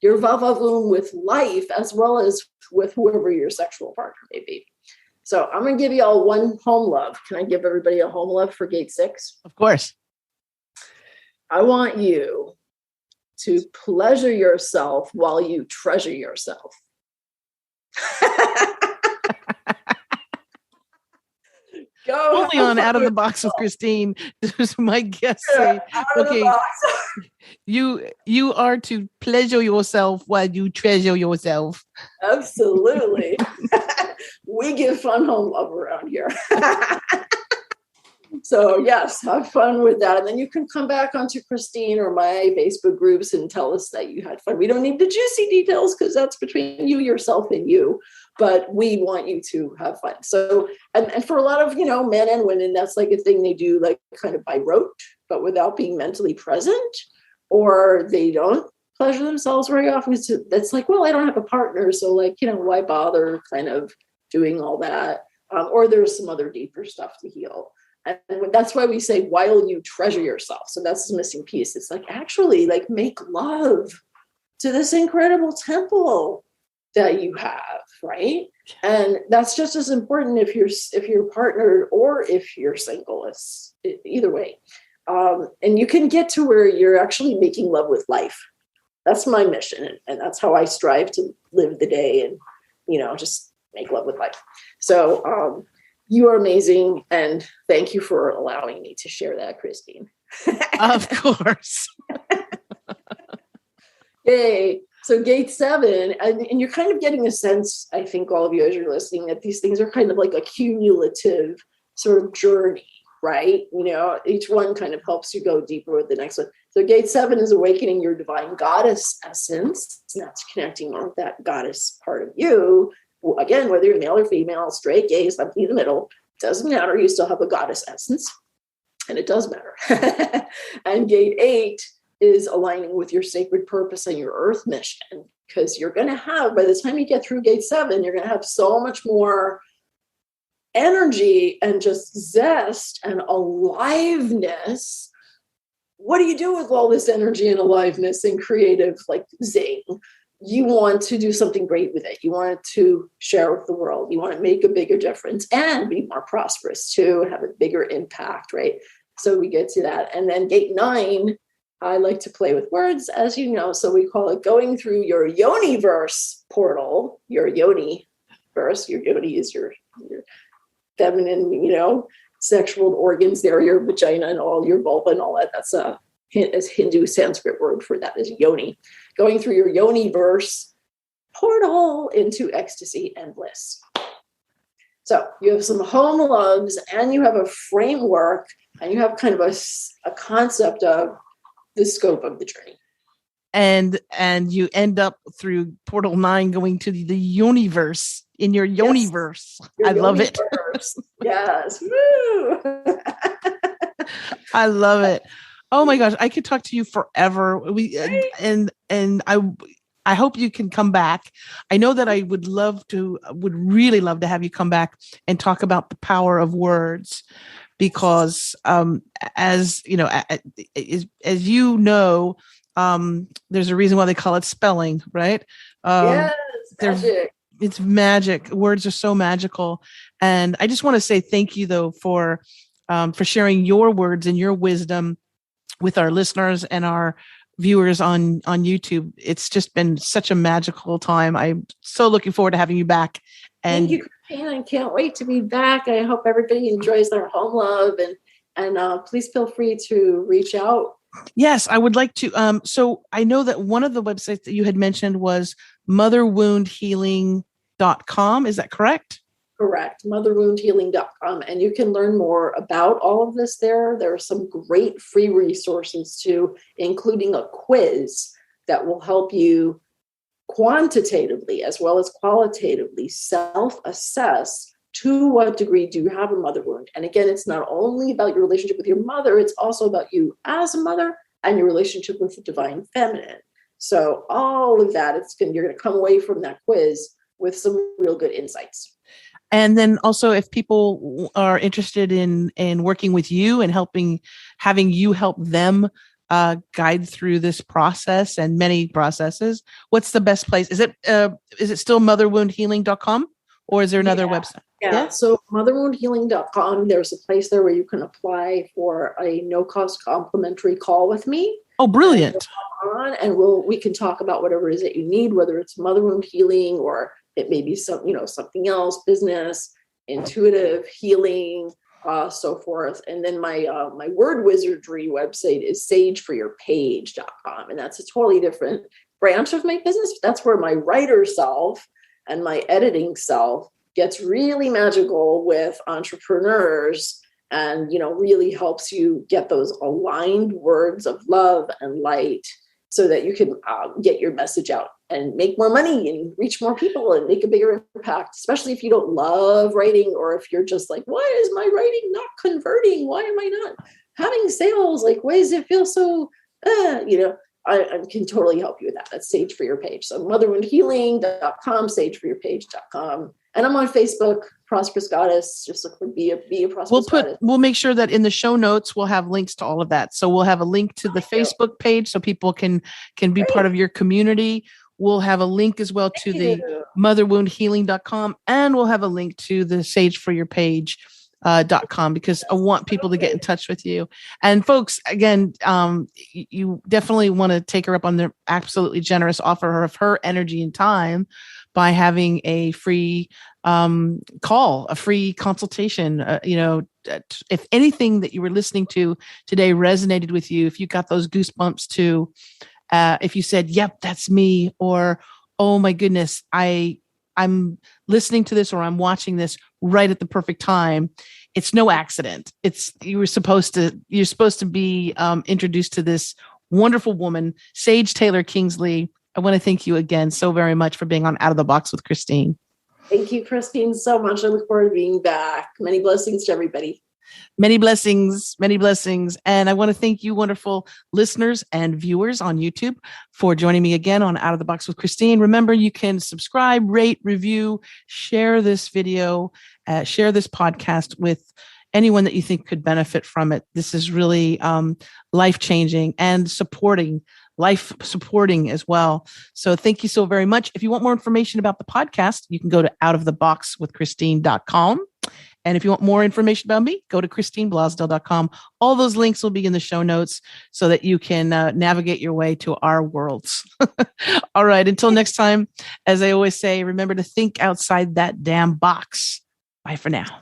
Your va-va-voom with life, as well as with whoever your sexual partner may be. So I'm going to give you all one home love. Can I give everybody a home love for gate 6? Of course. I want you to pleasure yourself while you treasure yourself. Go only on Out of the Box with Christine. My guests say, okay, you are to pleasure yourself while you treasure yourself. Absolutely. We give fun home love around here. So yes, have fun with that. And then you can come back onto Christine or my Facebook groups and tell us that you had fun. We don't need the juicy details because that's between you, yourself, and you. But we want you to have fun. So, and for a lot of, men and women, that's like a thing they do like kind of by rote, but without being mentally present, or they don't pleasure themselves very often. That's like, well, I don't have a partner. So like, why bother kind of doing all that? Or there's some other deeper stuff to heal. And that's why we say, while you treasure yourself. So that's the missing piece. It's like, actually, like, make love to this incredible temple that you have, right? And that's just as important if you're partnered or if you're single. It's either way. And you can get to where you're actually making love with life. That's my mission. And that's how I strive to live the day and, just make love with life. So, you are amazing, and thank you for allowing me to share that, Christine. Of course. Yay. So gate 7, and you're kind of getting a sense, I think, all of you as you're listening, that these things are kind of like a cumulative sort of journey, right? Each one kind of helps you go deeper with the next one. So gate 7 is awakening your divine goddess essence. That's connecting with that goddess part of you. Again, whether you're male or female, straight, gay, something in the middle, doesn't matter. You still have a goddess essence, and it does matter. And gate 8 is aligning with your sacred purpose and your earth mission, because you're going to have, by the time you get through gate 7, you're going to have so much more energy and just zest and aliveness. What do you do with all this energy and aliveness and creative, like, zing? You want to do something great with it. You want to share with the world. You want to make a bigger difference and be more prosperous too, have a bigger impact, right? So we get to that. And then gate 9, I like to play with words, as you know. So we call it going through your yoni-verse portal, your yoni-verse. Your yoni is your feminine, sexual organs there, your vagina and all your vulva and all that. That's a Hindu Sanskrit word for that is yoni. Going through your yoni-verse portal into ecstasy and bliss. So you have some home loves and you have a framework and you have kind of a concept of the scope of the journey. And you end up through portal 9 going to the universe in your yoni-verse. Your I love it. Yes. Woo! I love it. Oh my gosh, I could talk to you forever. And I hope you can come back. I know that I would really love to have you come back and talk about the power of words, because as you know, there's a reason why they call it spelling, right? Yes, magic. It's magic. Words are so magical. And I just want to say thank you though for sharing your words and your wisdom with our listeners and our viewers on YouTube. It's just been such a magical time. I'm so looking forward to having you back. And thank you, Christine. I can't wait to be back. I hope everybody enjoys their home love, and please feel free to reach out. Yes, I would like to. So I know that one of the websites that you had mentioned was motherwoundhealing.com. Is that correct? Correct. Motherwoundhealing.com. And you can learn more about all of this there. There are some great free resources too, including a quiz that will help you quantitatively as well as qualitatively self-assess to what degree do you have a mother wound. And again, it's not only about your relationship with your mother, it's also about you as a mother and your relationship with the divine feminine. So all of that, you're going to come away from that quiz with some real good insights. And then also, if people are interested in working with you and having you help them guide through this process and many processes, what's the best place? Is it still motherwoundhealing.com, or is there another website? Yeah. So motherwoundhealing.com, there's a place there where you can apply for a no-cost complimentary call with me. Oh, brilliant. And we can talk about whatever it is that you need, whether it's mother wound healing or it may be something else, business, intuitive healing, so forth. And then my word wizardry website is sageforyourpage.com. And that's a totally different branch of my business. That's where my writer self and my editing self gets really magical with entrepreneurs and, really helps you get those aligned words of love and light so that you can get your message out and make more money and reach more people and make a bigger impact, especially if you don't love writing, or if you're just like, why is my writing not converting? Why am I not having sales? Like, why does it feel so, I can totally help you with that. That's Sage for Your Page. So motherwoundhealing.com, sageforyourpage.com. And I'm on Facebook, Prosperous Goddess. Just look for be a Prosperous Goddess. We'll make sure that in the show notes, we'll have links to all of that. So we'll have a link to the Facebook page so people can be part of your community. We'll have a link as well to the motherwoundhealing.com, and we'll have a link to the sageforyourpage.com because I want people to get in touch with you. And folks, again, you definitely want to take her up on the absolutely generous offer of her energy and time by having a free call, a free consultation. If anything that you were listening to today resonated with you, if you got those goosebumps too, if you said, yep, that's me, or, oh my goodness, I'm listening to this or I'm watching this right at the perfect time. It's no accident. You're supposed to be introduced to this wonderful woman, Sage Taylor Kingsley. I want to thank you again so very much for being on Out of the Box with Christine. Thank you, Christine, so much. I look forward to being back. Many blessings to everybody. Many blessings, many blessings. And I want to thank you, wonderful listeners and viewers on YouTube, for joining me again on Out of the Box with Christine. Remember, you can subscribe, rate, review, share this video, share this podcast with anyone that you think could benefit from it. This is really life-changing and life supporting as well. So thank you so very much. If you want more information about the podcast, you can go to outoftheboxwithchristine.com. And if you want more information about me, go to christineblasdale.com. All those links will be in the show notes so that you can navigate your way to our worlds. All right. Until next time, as I always say, remember to think outside that damn box. Bye for now.